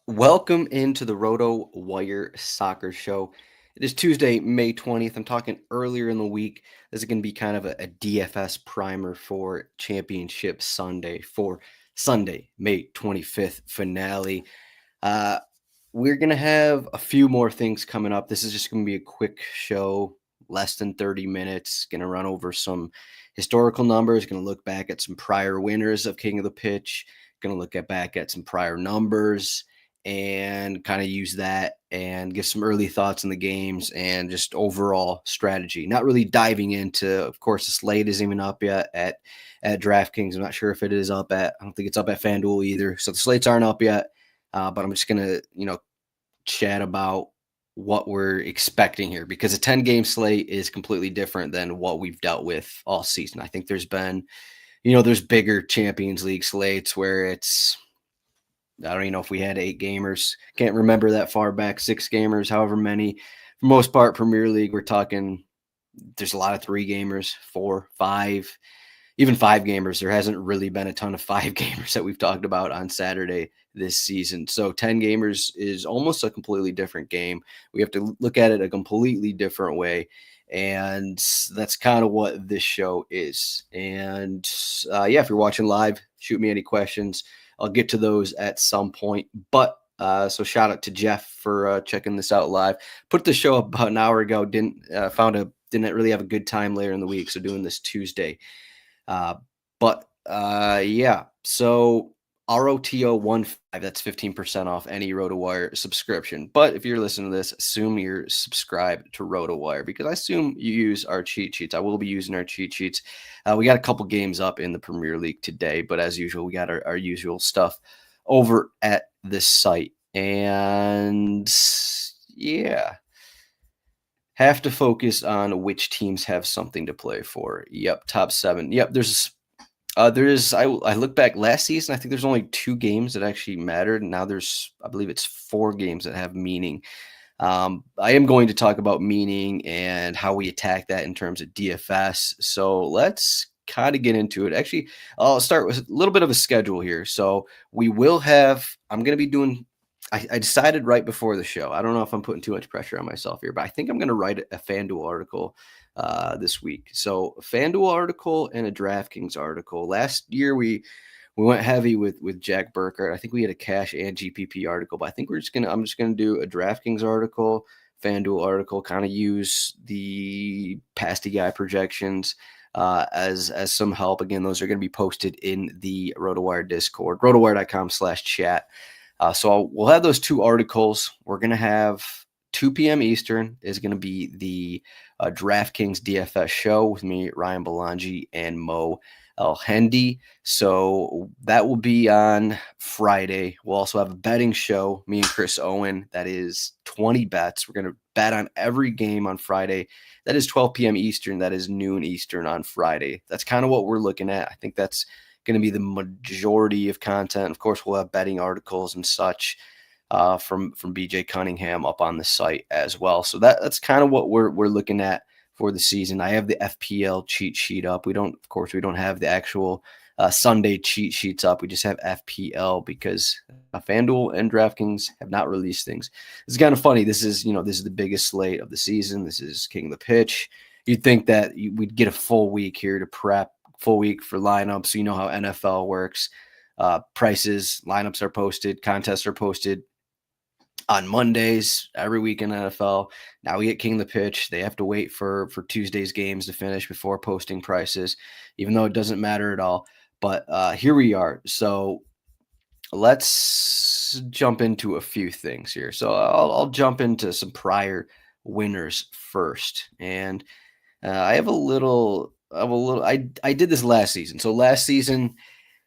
Welcome into the Roto Wire Soccer Show. It is Tuesday, May 20th. I'm talking earlier in the week. This is going to be kind of a DFS primer for Championship Sunday, for Sunday, May 25th finale. Uh, we're going to have a few more things coming up. This is just going to be a quick show, less than 30 minutes. Going to run over some historical numbers, going to look back at some prior winners of King of the Pitch, going to look back at some prior numbers and kind of use that and give some early thoughts on the games and just overall strategy. Not really diving into, of course, the slate isn't even up yet at DraftKings. I'm not sure if it is up at, I don't think it's up at FanDuel either. So the slates aren't up yet. But I'm just going to, chat about what we're expecting here because a 10-game slate is completely different than what we've dealt with all season. I think there's been, there's bigger Champions League slates where it's, I don't even know if we had 8 gamers. Can't remember that far back, 6 gamers, however many. For most part, Premier League, we're talking, there's a lot of 3 gamers, 4, 5, even 5 gamers. There hasn't really been a ton of 5 gamers that we've talked about on Saturday this season. So 10 gamers is almost a completely different game. We have to look at it a completely different way. And that's kind of what this show is. And if you're watching live, shoot me any questions. I'll get to those at some point. But so shout out to Jeff for checking this out live. Put the show up about an hour ago. Didn't really have a good time later in the week. So doing this Tuesday. So ROTO15, that's 15% off any RotoWire subscription. But if you're listening to this, assume you're subscribed to RotoWire because I assume you use our cheat sheets. I will be using our cheat sheets. We got a couple games up in the Premier League today, but as usual, we got our usual stuff over at this site. And have to focus on which teams have something to play for. Yep, top 7. Yep, I look back last season, I think there's only 2 games that actually mattered. Now I believe it's 4 games that have meaning. I am going to talk about meaning and how we attack that in terms of DFS. So let's kind of get into it. Actually, I'll start with a little bit of a schedule here. So I'm going to be doing, I decided right before the show. I don't know if I'm putting too much pressure on myself here, but I think I'm going to write a FanDuel article this week. So a FanDuel article and a DraftKings article. Last year we went heavy with Jack Burkhardt. I think we had a cash and GPP article, but I think I'm just gonna do a DraftKings article, FanDuel article, kind of use the pasty guy projections as some help. Again, those are going to be posted in the RotoWire Discord, rotowire.com/chat. We'll have those 2 articles. We're going to have 2 p.m. Eastern is going to be the DraftKings DFS show with me, Ryan Belangi, and Mo El-Hendy. So that will be on Friday. We'll also have a betting show, me and Chris Owen. That is 20 bets. We're going to bet on every game on Friday. That is 12 p.m. Eastern. That is noon Eastern on Friday. That's kind of what we're looking at. I think that's going to be the majority of content. Of course, we'll have betting articles and such from BJ Cunningham up on the site as well. So that's kind of what we're looking at for the season. I have the FPL cheat sheet up. We don't have the actual Sunday cheat sheets up. We just have FPL because FanDuel and DraftKings have not released things. It's kind of funny. This is the biggest slate of the season. This is King of the Pitch. You'd think that we'd get a full week here to prep, full week for lineups. So you know how NFL works. Prices, lineups are posted, contests are posted on Mondays every week in NFL. Now we get King of the Pitch. They have to wait for Tuesday's games to finish before posting prices, even though it doesn't matter at all. But here we are. So let's jump into a few things here. So I'll jump into some prior winners first. And I did this last season.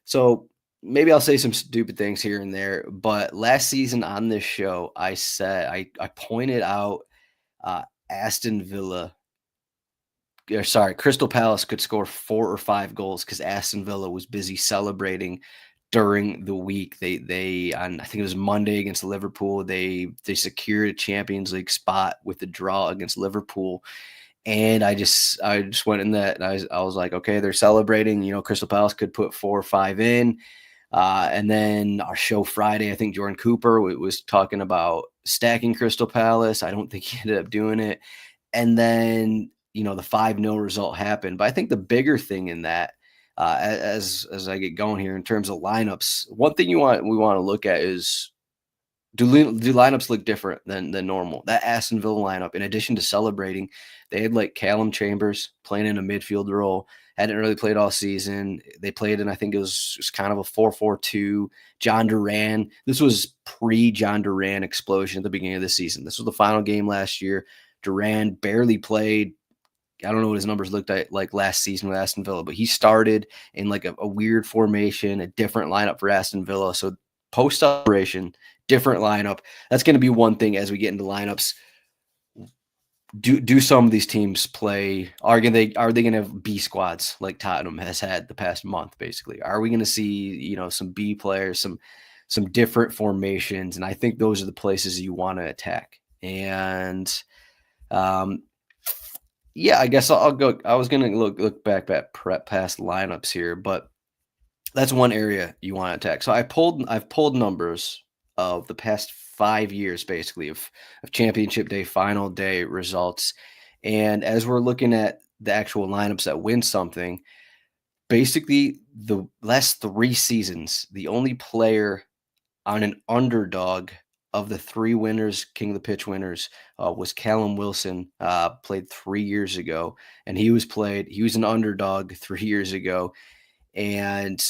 So maybe I'll say some stupid things here and there, but last season on this show, I said I pointed out Crystal Palace could score 4 or 5 goals because Aston Villa was busy celebrating during the week. They on I think it was Monday against Liverpool, they secured a Champions League spot with the draw against Liverpool. And I just went in that and I was like, okay, they're celebrating. Crystal Palace could put 4 or 5 in. And then our show Friday, I think Jordan Cooper was talking about stacking Crystal Palace. I don't think he ended up doing it. And then, the 5-0 result happened. But I think the bigger thing in that, as I get going here in terms of lineups, one thing we want to look at is, do lineups look different than normal? That Aston Villa lineup, in addition to celebrating, they had like Callum Chambers playing in a midfield role. Hadn't really played all season. They played in, I think it was kind of a 4-4-2. John Duran. This was pre-John Duran explosion at the beginning of the season. This was the final game last year. Duran barely played. I don't know what his numbers looked like last season with Aston Villa, but he started in like a weird formation, a different lineup for Aston Villa. So post-operation, different lineup. That's going to be one thing as we get into lineups. Do some of these teams play? Are they going to have B squads like Tottenham has had the past month? Basically, are we going to see some B players, some different formations? And I think those are the places you want to attack. And yeah, I guess I'll go. I was going to look back at past lineups here, but that's one area you want to attack. So I've pulled numbers of the past 5 years, basically, of championship day, final day results. And as we're looking at the actual lineups that win something, basically the last 3 seasons, the only player on an underdog of the 3 winners, King of the Pitch winners, was Callum Wilson, played 3 years ago. And he was an underdog 3 years ago. And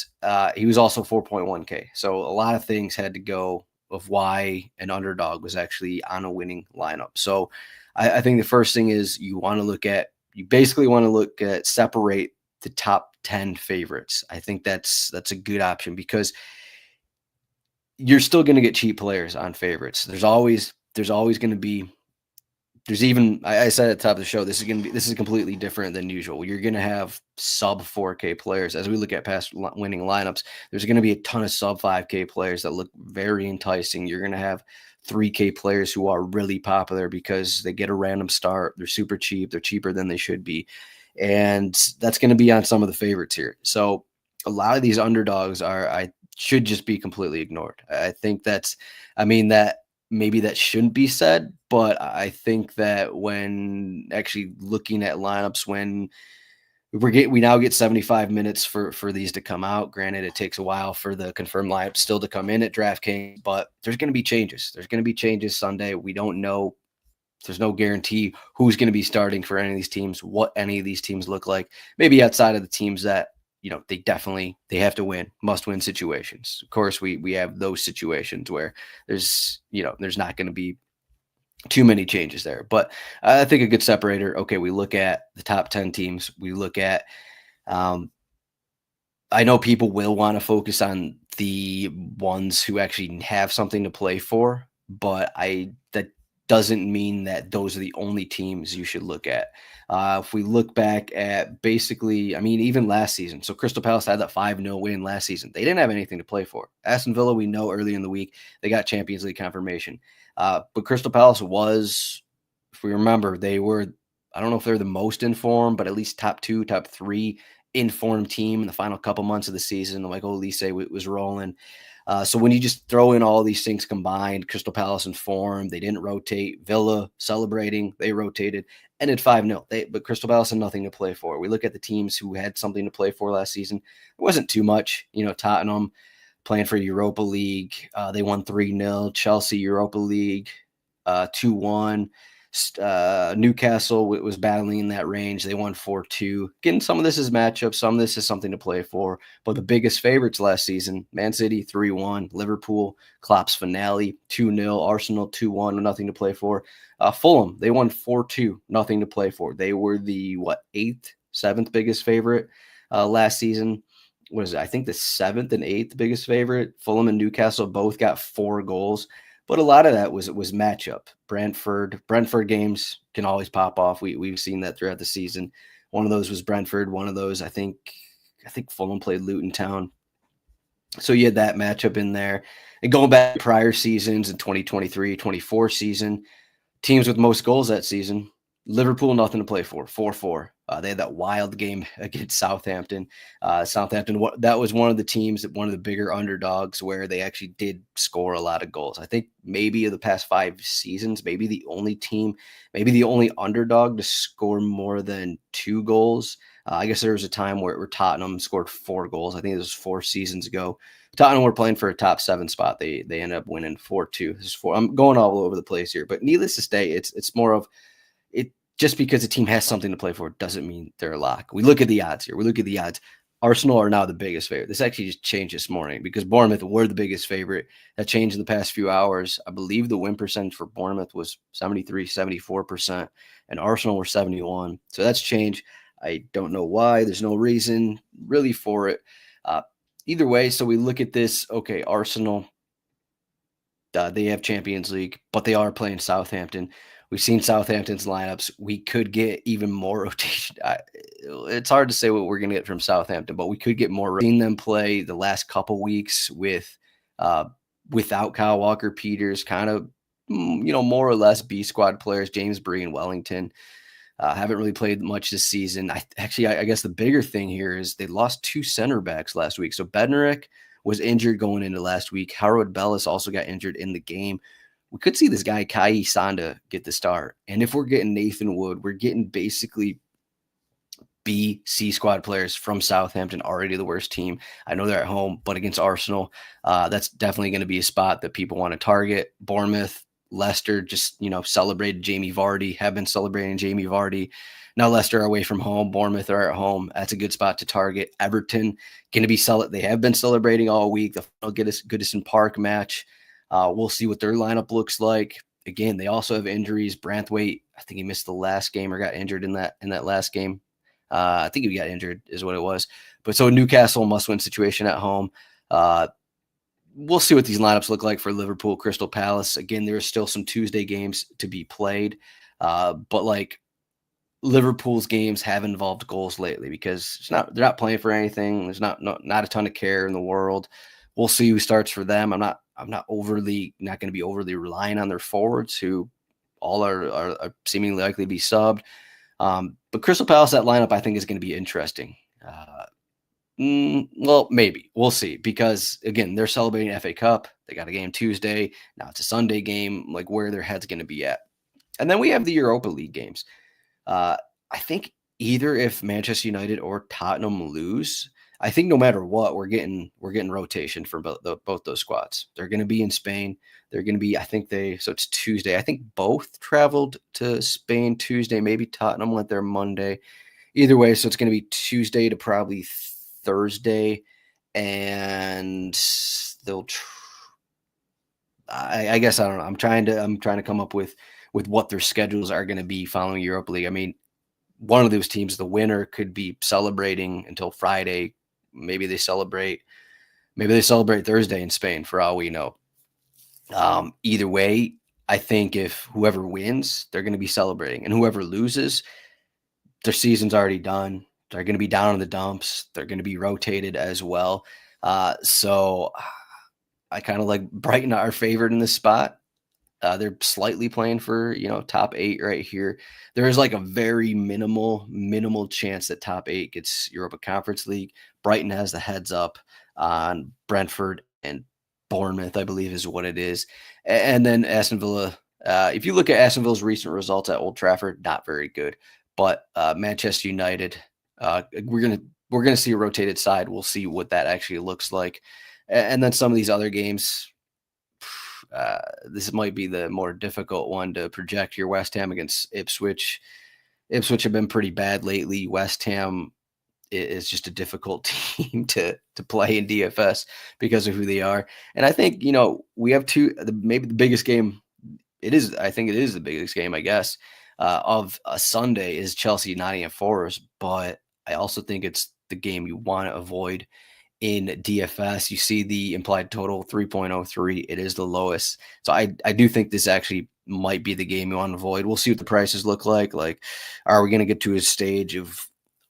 he was also 4.1K. So a lot of things had to go of why an underdog was actually on a winning lineup. So I think the first thing is you basically want to look at separate the top 10 favorites. I think that's a good option because you're still going to get cheap players on favorites. There's always going to be. I said at the top of the show, this is completely different than usual. You're going to have sub 4K players. As we look at past winning lineups, there's going to be a ton of sub 5K players that look very enticing. You're going to have 3K players who are really popular because they get a random start. They're super cheap. They're cheaper than they should be. And that's going to be on some of the favorites here. So a lot of these underdogs should just be completely ignored. I think that maybe that shouldn't be said, but I think that when actually looking at lineups, when we now get 75 minutes for these to come out. Granted, it takes a while for the confirmed lineup still to come in at DraftKings, but there's going to be changes. There's going to be changes Sunday. We don't know. There's no guarantee who's going to be starting for any of these teams, what any of these teams look like. Maybe outside of the teams that they have to win, must-win situations. Of course, we have those situations where there's not going to be too many changes there. But I think a good separator, okay, we look at the top 10 teams. We look at I know people will want to focus on the ones who actually have something to play for, but that doesn't mean that those are the only teams you should look at. If we look back at basically, even last season, so Crystal Palace had that 5-0 win last season. They didn't have anything to play for. Aston Villa, we know early in the week, they got Champions League confirmation. But Crystal Palace was, if we remember, I don't know if they're the most informed, but at least top 2, top 3 informed team in the final couple months of the season. Like Olise was rolling. So when you just throw in all these things combined, Crystal Palace in form, they didn't rotate. Villa celebrating, they rotated, ended 5-0. But Crystal Palace had nothing to play for. We look at the teams who had something to play for last season. It wasn't too much. Tottenham playing for Europa League. They won 3-0. Chelsea, Europa League, 2-1. Newcastle was battling in that range. They won 4-2. Again, some of this is matchup. Some of this is something to play for. But the biggest favorites last season, Man City 3-1, Liverpool, Klopp's finale 2-0, Arsenal 2-1, nothing to play for. Fulham, they won 4-2, nothing to play for. They were the 8th, 7th biggest favorite last season. What is it? I think the 7th and 8th biggest favorite. Fulham and Newcastle both got 4 goals. But a lot of that was matchup. Brentford games can always pop off. We've seen that throughout the season. One of those was Brentford. One of those, I think Fulham played Luton Town. So you had that matchup in there. And going back to prior seasons in 2023-24 season, teams with most goals that season, Liverpool, nothing to play for, 4-4. They had that wild game against Southampton. Southampton, that was one of the teams, one of the bigger underdogs where they actually did score a lot of goals. I think maybe of the past 5 seasons, maybe the only team, maybe the only underdog to score more than 2 goals. I guess there was a time where Tottenham scored 4 goals. I think it was 4 seasons ago. Tottenham were playing for a top 7 spot. They ended up winning 4-2. This is 4. I'm going all over the place here, but needless to say, it's more of it. Just because a team has something to play for doesn't mean they're a lock. We look at the odds here. We look at the odds. Arsenal are now the biggest favorite. This actually just changed this morning because Bournemouth were the biggest favorite. That changed in the past few hours. I believe the win percentage for Bournemouth was 73, 74%, and Arsenal were 71. So that's changed. I don't know why. There's no reason really for it. Either way, so we look at this. Okay, Arsenal, they have Champions League, but they are playing Southampton. We've seen Southampton's lineups. We could get even more rotation. It's hard to say what we're going to get from Southampton, but we could get more. Seen them play the last couple weeks without Kyle Walker-Peters, kind of, more or less B squad players, James Bree and Wellington. Haven't really played much this season. I guess the bigger thing here is they lost 2 center backs last week. So Bednarek was injured going into last week. Howard Bellis also got injured in the game. We could see this guy, Kai Sanda, get the start. And if we're getting Nathan Wood, we're getting basically B, C squad players from Southampton, already the worst team. I know they're at home, but against Arsenal, that's definitely going to be a spot that people want to target. Bournemouth, Leicester just, celebrated Jamie Vardy, have been celebrating Jamie Vardy. Now Leicester are away from home. Bournemouth are at home. That's a good spot to target. Everton going to be they have been celebrating all week. The final Goodison Park match. We'll see what their lineup looks like. Again, they also have injuries. Branthwaite, I think he missed the last game or got injured in that last game. I think he got injured is what it was. But so Newcastle, must-win situation at home. We'll see what these lineups look like for Liverpool, Crystal Palace. Again, there are still some Tuesday games to be played. But like Liverpool's games have involved goals lately because they're not playing for anything. There's not a ton of care in the world. We'll see who starts for them. I'm not going to be overly relying on their forwards who all are seemingly likely to be subbed. But Crystal Palace, that lineup I think is going to be interesting. Well, maybe we'll see because again, they're celebrating FA Cup. They got a game Tuesday. Now it's a Sunday game, like where their head's going to be at. And then we have the Europa League games. I think either if Manchester United or Tottenham lose, I think no matter what, we're getting rotation for both those squads. They're going to be in Spain. They're going to be, so it's Tuesday. I think both traveled to Spain Tuesday. Maybe Tottenham went there Monday. Either way, so it's going to be Tuesday to probably Thursday, and they'll. I guess I don't know. I'm trying to come up with what their schedules are going to be following Europa League. I mean, one of those teams, the winner, could be celebrating until Friday. Maybe they celebrate Thursday in Spain for all we know. Either way, I think if whoever wins, they're going to be celebrating, and whoever loses, their season's already done. They're going to be down in the dumps. They're going to be rotated as well. So I kind of like Brighton are favored in this spot. They're slightly playing for, top 8 right here. There is like a very minimal chance that top 8 gets Europa Conference League. Brighton has the heads up on Brentford and Bournemouth, I believe is what it is. And then Aston Villa. If you look at Aston Villa's recent results at Old Trafford, not very good. But Manchester United, we're gonna see a rotated side. We'll see what that actually looks like. And then some of these other games. This might be the more difficult one to project here. West Ham against Ipswich. Ipswich have been pretty bad lately. West Ham is just a difficult team to play in DFS because of who they are. And I think, we have maybe the biggest game. I think it is the biggest game, I guess, of a Sunday is Chelsea Nottingham Forest. But I also think it's the game you want to avoid in DFS. You see the implied total 3.03. It is the lowest. So I do think this actually might be the game you want to avoid. We'll see what the prices look like. Like, are we going to get to a stage of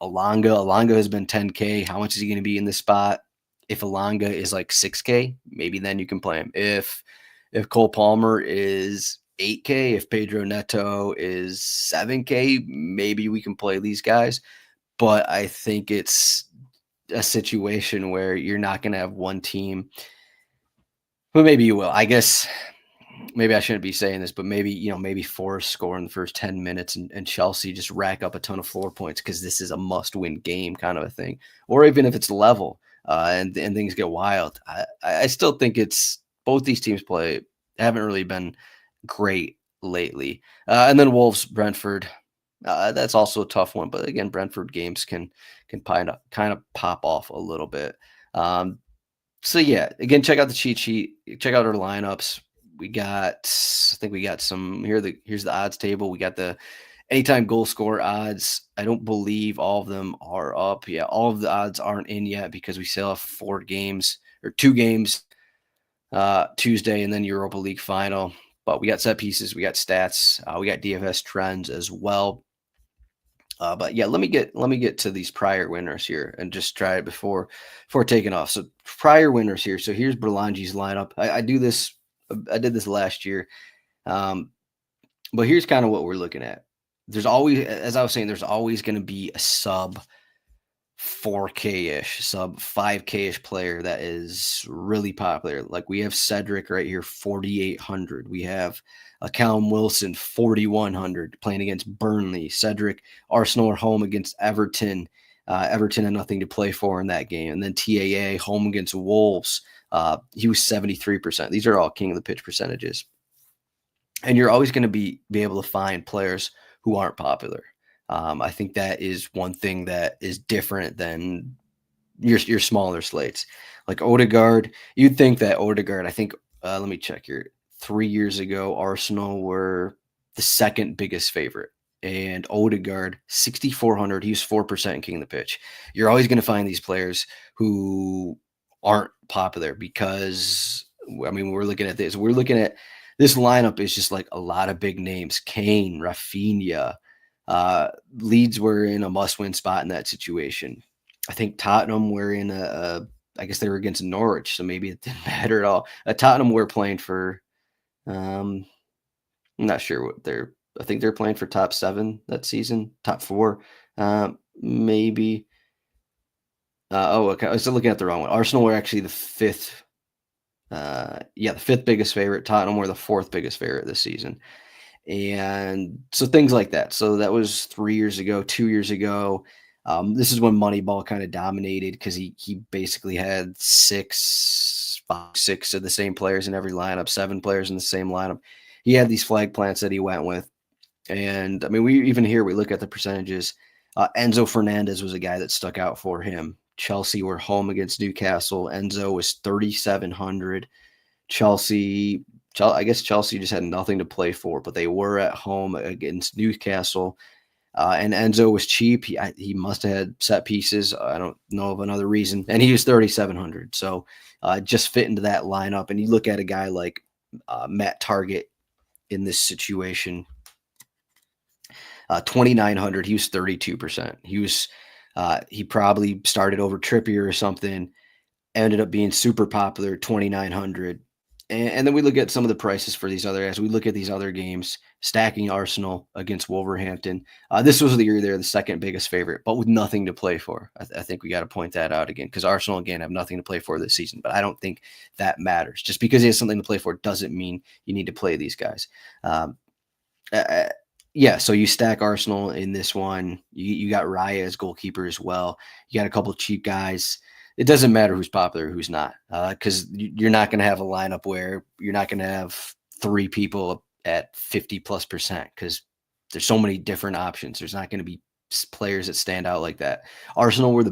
Alanga? Alanga has been 10K. How much is he going to be in this spot? If Alanga is like 6K, maybe then you can play him. If Cole Palmer is 8K. If Pedro Neto is 7K, maybe we can play these guys. But I think it's a situation where you're not going to have one team. But maybe you will. I guess maybe I shouldn't be saying this, but maybe, maybe Forest score in the first 10 minutes and Chelsea just rack up a ton of floor points because this is a must win game kind of a thing. Or even if it's level and things get wild. I still think it's both these teams haven't really been great lately. And then Wolves, Brentford. That's also a tough one, but again, Brentford games can kind of pop off a little bit. So yeah, again, check out the cheat sheet. Check out our lineups. I think we got some here. Here's the odds table. We got the anytime goal score odds. I don't believe all of them are up. Yeah, all of the odds aren't in yet because we still have 2 games, Tuesday and then Europa League final. But we got set pieces, we got stats, we got DFS trends as well. But yeah, let me get to these prior winners here and just try it before taking off. So prior winners here. So here's Berlangi's lineup. I did this last year, but here's kind of what we're looking at. There's always, as I was saying, there's always going to be a sub 4K-ish, sub 5K-ish player that is really popular. Like we have Zdroik right here, 4,800. We have Callum Wilson, 4,100, playing against Burnley. Zdroik, Arsenal are home against Everton. Everton had nothing to play for in that game. And then TAA, home against Wolves. He was 73%. These are all king of the pitch percentages. And you're always going to be able to find players who aren't popular. I think that is one thing that is different than your smaller slates. Like Odegaard, you'd think that Odegaard, I think, let me check here. 3 years ago, Arsenal were the second biggest favorite. And Odegaard, 6,400. He was 4% in king of the pitch. You're always going to find these players who aren't popular because, I mean, we're looking at this lineup is just like a lot of big names. Kane, Rafinha, Leeds were in a must-win spot in that situation. I think Tottenham were in I guess they were against Norwich, so maybe it didn't matter at all. Tottenham were playing for, I'm not sure I think they're playing for top 7 that season, top 4, maybe. Okay, I was looking at the wrong one. Arsenal were actually the 5th. The 5th biggest favorite. Tottenham were the 4th biggest favorite this season. And so things like that. So that was 3 years ago, 2 years ago. This is when Moneyball kind of dominated because he basically had 6 of the same players in every lineup, 7 players in the same lineup. He had these flag plants that he went with. And I mean, we look at the percentages. Enzo Fernandez was a guy that stuck out for him. Chelsea were home against Newcastle. Enzo was 3,700. I guess Chelsea just had nothing to play for, but they were at home against Newcastle. And Enzo was cheap. He must have had set pieces. I don't know of another reason. And he was 3,700. So just fit into that lineup. And you look at a guy like Matt Target in this situation, 2,900. He was 32%. He probably started over Trippier or something, ended up being super popular, 2,900. And then we look at some of the prices for these other guys. We look at these other games, stacking Arsenal against Wolverhampton. This was the year they're the second biggest favorite, but with nothing to play for. I think we got to point that out again because Arsenal, again, have nothing to play for this season. But I don't think that matters. Just because he has something to play for doesn't mean you need to play these guys. So you stack Arsenal in this one. You got Raya as goalkeeper as well. You got a couple of cheap guys. It doesn't matter who's popular, who's not, because you're not going to have a lineup where you're not going to have 3 people at 50+% because there's so many different options. There's not going to be players that stand out like that. Arsenal were the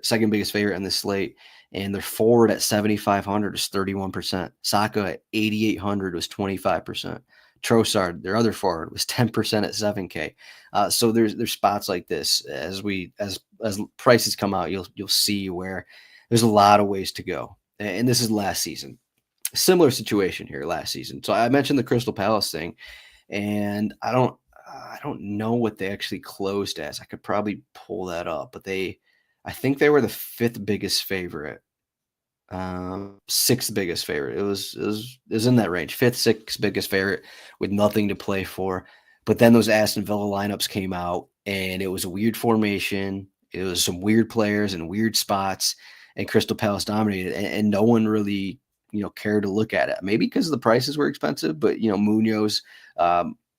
second biggest favorite in this slate, and their forward at 7,500 is 31%. Saka at 8,800 was 25%. Trossard, their other forward, was 10% at 7K. So there's spots like this as prices come out, you'll see where there's a lot of ways to go. And this is last season, similar situation here last season. So I mentioned the Crystal Palace thing, and I don't know what they actually closed as. I could probably pull that up, but I think they were the 5th biggest favorite. Sixth biggest favorite. It was in that range, fifth, sixth biggest favorite with nothing to play for. But then those Aston Villa lineups came out, and it was a weird formation. It was some weird players and weird spots, and Crystal Palace dominated, and no one really cared to look at it. Maybe because the prices were expensive, but Munoz,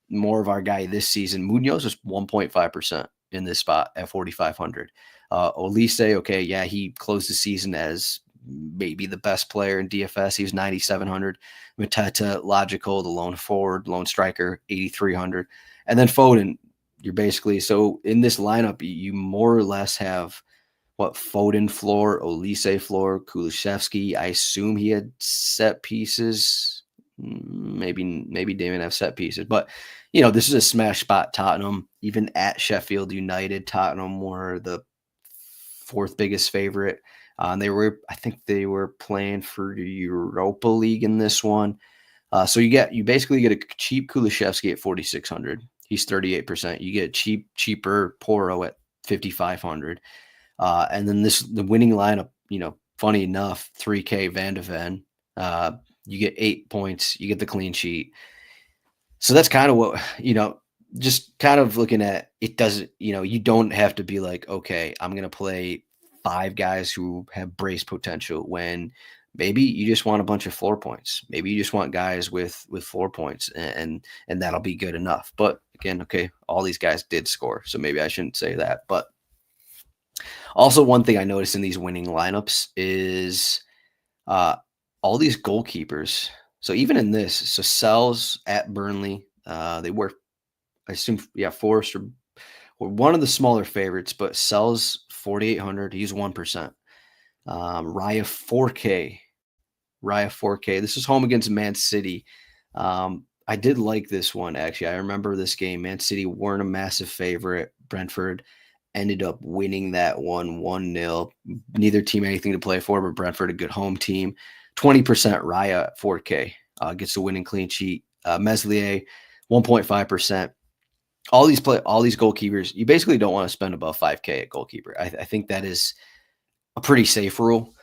more of our guy this season. Munoz was 1.5% in this spot at 4,500. Olise, okay, yeah, he closed the season as maybe the best player in DFS. He was 9,700. Mateta, logical, the lone forward, lone striker, 8,300. And then Foden, you're basically, so in this lineup, you more or less have what, Foden floor, Olise floor, Kulusevski. I assume he had set pieces. Maybe Damon have set pieces. But, this is a smash spot, Tottenham. Even at Sheffield United, Tottenham were the fourth biggest favorite. I think they were playing for the Europa League in this one. So you basically get a cheap Kulusevski at 4,600. He's 38%. You get cheaper Porro at 5,500. And then the winning lineup, funny enough, 3K Van de Ven. You get 8 points. You get the clean sheet. So that's kind of what, just kind of looking at it. Doesn't, you don't have to be like, okay, I'm going to play 5 guys who have brace potential, when maybe you just want a bunch of floor points. Maybe you just want guys with floor points, and that'll be good enough. But again, okay, all these guys did score, so maybe I shouldn't say that. But also, one thing I noticed in these winning lineups is all these goalkeepers. So even in this, so Sells at Burnley, they were, I assume, Forrester, one of the smaller favorites, but Sells 4,800. He's 1%. Raya 4K. This is home against Man City. I did like this one, actually. I remember this game. Man City weren't a massive favorite. Brentford ended up winning that one 1-0. Neither team anything to play for, but Brentford a good home team. 20% Raya at 4K gets the winning clean sheet. Meslier 1.5%. All these goalkeepers, you basically don't want to spend above 5K at goalkeeper. I think that is a pretty safe rule.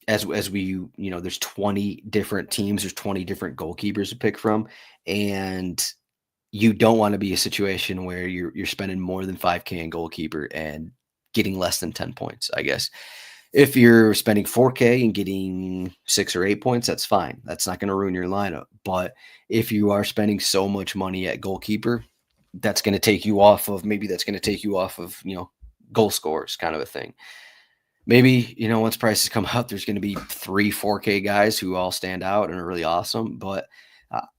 As we, there's 20 different teams, there's 20 different goalkeepers to pick from, and you don't want to be a situation where you're spending more than 5K in goalkeeper and getting less than 10 points, I guess. If you're spending 4K and getting 6 or 8 points, that's fine. That's not going to ruin your lineup. But if you are spending so much money at goalkeeper, that's going to take you off of goal scorers, kind of a thing. Maybe, once prices come out, there's going to be 3 4K guys who all stand out and are really awesome. But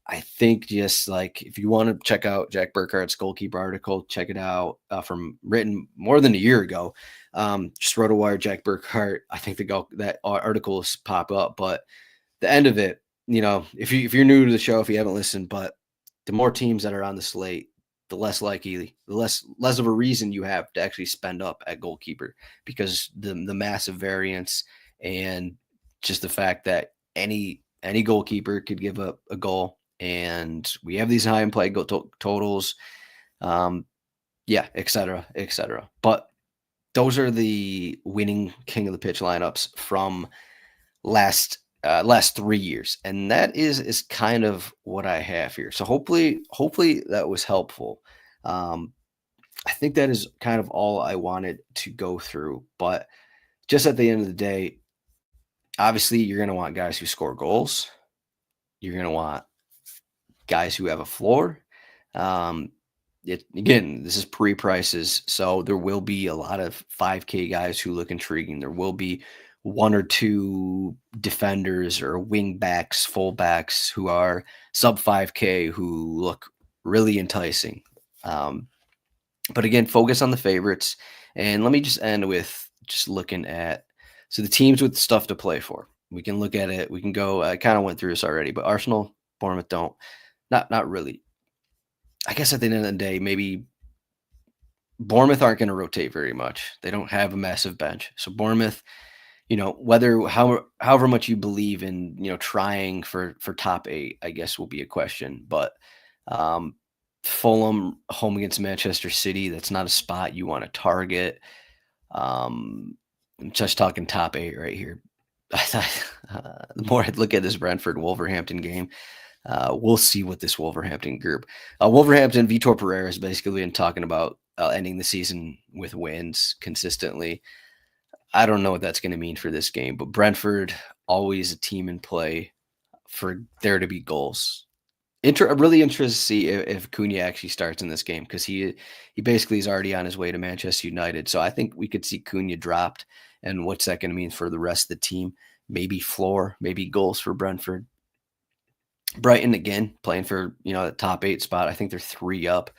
I think just like, if you want to check out Jack Burkhart's goalkeeper article, check it out, from written more than a year ago. Just RotoWire Jack Burkhart. I think that articles pop up, but the end of it, if you're new to the show, if you haven't listened, but the more teams that are on the slate, the less likely, the less of a reason you have to actually spend up at goalkeeper, because the massive variance, and just the fact that any goalkeeper could give up a goal, and we have these high in play totals, et cetera, et cetera. But those are the winning king of the pitch lineups from last 3 years, and that is kind of what I have here. So hopefully that was helpful. I think that is kind of all I wanted to go through. But just at the end of the day, obviously you're going to want guys who score goals. You're going to want guys who have a floor. Again, this is pre-prices, so there will be a lot of 5K guys who look intriguing. There will be 1 or 2 defenders or wing backs, fullbacks who are sub 5K who look really enticing. But again, focus on the favorites. And let me just end with just looking at, so the teams with stuff to play for. We can look at it. We can go, I kind of went through this already, but Arsenal, Bournemouth don't. Not really. I guess at the end of the day, maybe Bournemouth aren't going to rotate very much. They don't have a massive bench. So Bournemouth, however much you believe in, trying for top 8, I guess will be a question. But Fulham home against Manchester City, that's not a spot you want to target. I'm just talking top 8 right here. I thought the more I look at this Brentford Wolverhampton game, we'll see what this Wolverhampton group. Wolverhampton, Vitor Pereira has basically been talking about ending the season with wins consistently. I don't know what that's going to mean for this game, but Brentford, always a team in play for there to be goals. Really interested to see if Cunha actually starts in this game, because he basically is already on his way to Manchester United. So I think we could see Cunha dropped, and what's that going to mean for the rest of the team? Maybe floor, maybe goals for Brentford. Brighton again playing for the top 8 spot. I think they're 3 up.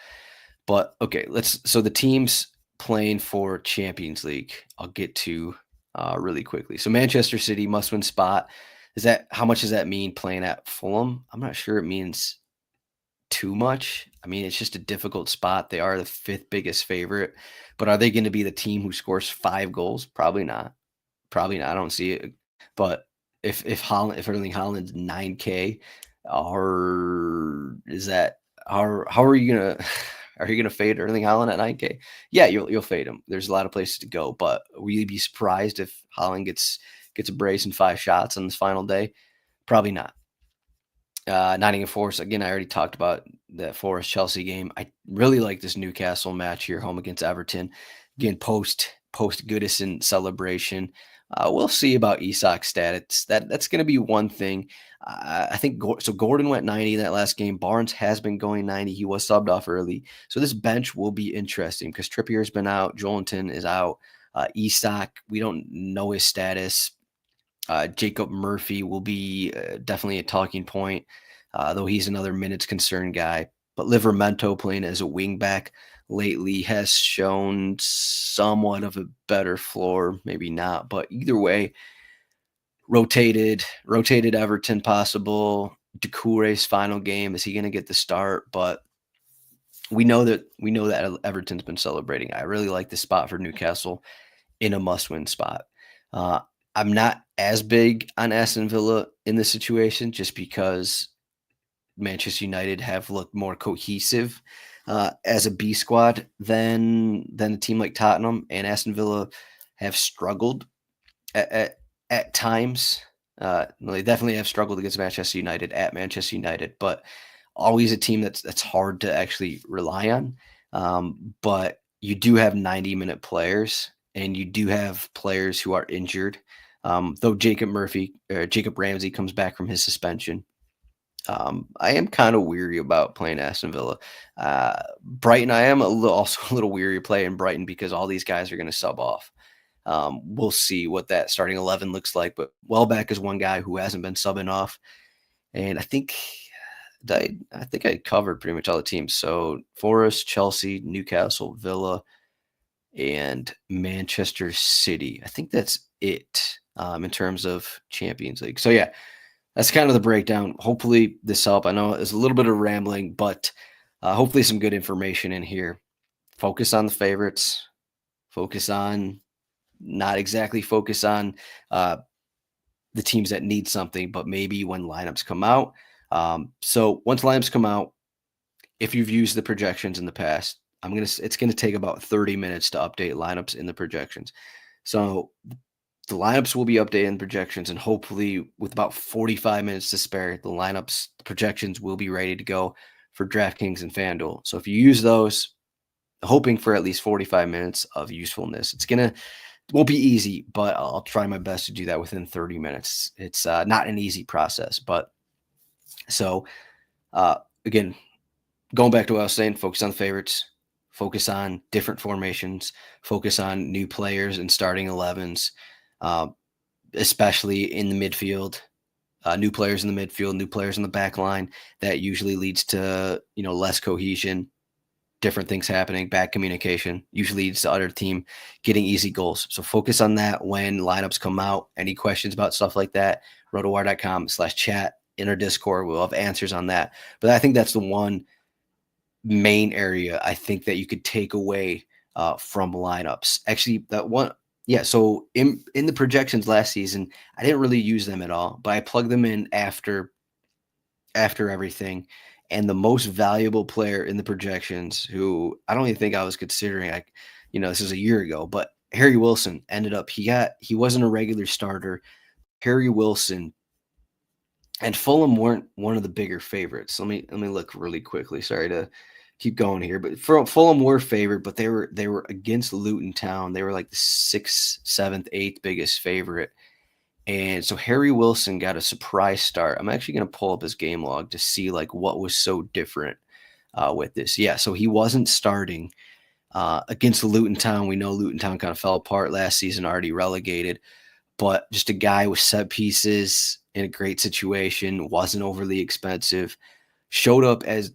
But okay, so the teams playing for Champions League, I'll get to really quickly. So Manchester City must-win spot. How much does that mean playing at Fulham? I'm not sure it means too much. I mean, it's just a difficult spot. They are the 5th biggest favorite, but are they going to be the team who scores 5 goals? Probably not. Probably not. I don't see it. But if Erling Haaland's 9K, or is that how are you gonna are you gonna fade Erling Haaland at 9K? Yeah, you'll fade him. There's a lot of places to go, but will you be surprised if Haaland gets a brace and 5 shots on this final day? Probably not. Nottingham Forest, again, I already talked about that Forest Chelsea game. I really like this Newcastle match here, home against Everton. Again, post Goodison celebration. We'll see about Isak's stats. That's going to be one thing. I think so. Gordon went 90 in that last game. Barnes has been going 90. He was subbed off early, so this bench will be interesting because Trippier's been out. Joelinton is out. Isak, we don't know his status. Jacob Murphy will be definitely a talking point, though he's another minutes concern guy. But Livramento playing as a wingback lately has shown somewhat of a better floor, maybe not, but either way, rotated Everton possible. Doucouré's final game, is he going to get the start? But we know that Everton's been celebrating. I really like the spot for Newcastle in a must-win spot. I'm not as big on Aston Villa in this situation, just because Manchester United have looked more cohesive as a B squad than a team like Tottenham, and Aston Villa have struggled at times. They definitely have struggled against Manchester United at Manchester United, but always a team that's hard to actually rely on. But you do have 90-minute players, and you do have players who are injured. Though Jacob Ramsey comes back from his suspension. I am kind of weary about playing Aston Villa. Brighton, I am also a little weary of playing Brighton because all these guys are going to sub off. We'll see what that starting 11 looks like, but Welbeck is one guy who hasn't been subbing off. And I think I covered pretty much all the teams. So Forest, Chelsea, Newcastle, Villa, and Manchester City. I think that's it in terms of Champions League. So yeah, that's kind of the breakdown. Hopefully this helped. I know it's a little bit of rambling, but hopefully some good information in here. Focus on the favorites. Not exactly focus on the teams that need something, but maybe when lineups come out. So once lineups come out, if you've used the projections in the past, it's gonna take about 30 minutes to update lineups in the projections. So the lineups will be updated in projections, and hopefully with about 45 minutes to spare, the projections will be ready to go for DraftKings and FanDuel. So if you use those, hoping for at least 45 minutes of usefulness, it won't be easy, but I'll try my best to do that within 30 minutes. It's not an easy process, but so again, going back to what I was saying, focus on the favorites, focus on different formations, focus on new players and starting 11s, especially in the midfield. New players in the midfield, new players in the back line. That usually leads to less cohesion, different things happening, bad communication. Usually leads to other team getting easy goals. So focus on that when lineups come out. Any questions about stuff like that? rotowire.com/chat in our Discord. We'll have answers on that. But I think that's the one main area I think that you could take away from lineups. Actually, that one, yeah. So in the projections last season, I didn't really use them at all, but I plugged them in after everything. And the most valuable player in the projections, who I don't even think I was considering, this is a year ago, but Harry Wilson ended up, he wasn't a regular starter. Harry Wilson and Fulham weren't one of the bigger favorites. Let me look really quickly. Sorry to keep going here, but Fulham were favored, but they were against Luton Town. They were like the 6th, 7th, 8th biggest favorite. And so Harry Wilson got a surprise start. I'm actually going to pull up his game log to see like what was so different with this. Yeah, so he wasn't starting against Luton Town. We know Luton Town kind of fell apart last season, already relegated, but just a guy with set pieces in a great situation, wasn't overly expensive, showed up as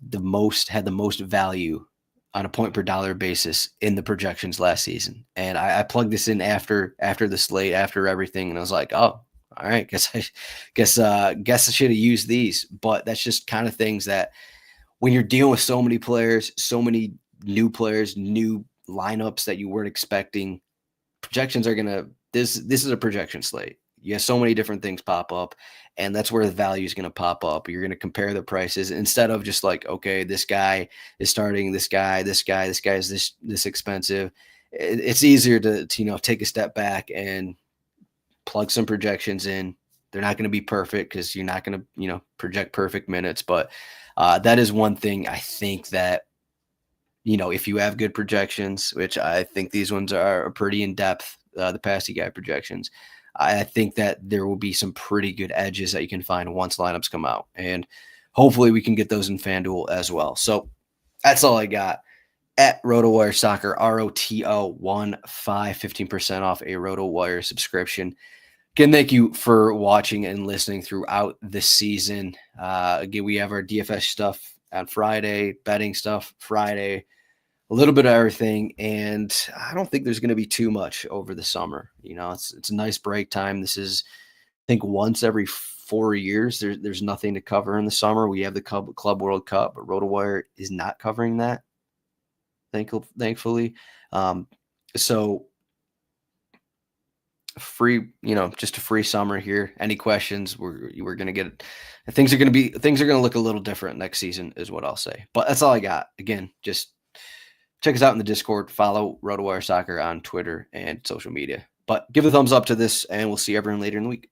had the most value on a point per dollar basis in the projections last season. And I plugged this in after the slate, after everything, and I was like, oh, all right, guess I should have used these. But that's just kind of things that when you're dealing with so many players, so many new players, new lineups that you weren't expecting, projections are gonna this is a projection slate. You have so many different things pop up, and that's where the value is going to pop up. You're going to compare the prices instead of just like, okay, this guy is starting, this guy is this expensive. It's easier to take a step back and plug some projections in. They're not going to be perfect because you're not going to project perfect minutes, but that is one thing I think that if you have good projections, which I think these ones are pretty in depth, the Passy Guy projections, I think that there will be some pretty good edges that you can find once lineups come out. And hopefully we can get those in FanDuel as well. So that's all I got. At RotoWire Soccer, ROTO15, 15% off a RotoWire subscription. Again, thank you for watching and listening throughout the season. Again, we have our DFS stuff on Friday, betting stuff Friday, a little bit of everything, and I don't think there's going to be too much over the summer. It's a nice break time. This is, I think, once every 4 years. There's nothing to cover in the summer. We have the Club World Cup, but RotoWire is not covering that, thankfully. So free, just a free summer here. Any questions? We're gonna get. Things are gonna look a little different next season, is what I'll say. But that's all I got. Again, just check us out in the Discord. Follow RotoWire Soccer on Twitter and social media. But give a thumbs up to this, and we'll see everyone later in the week.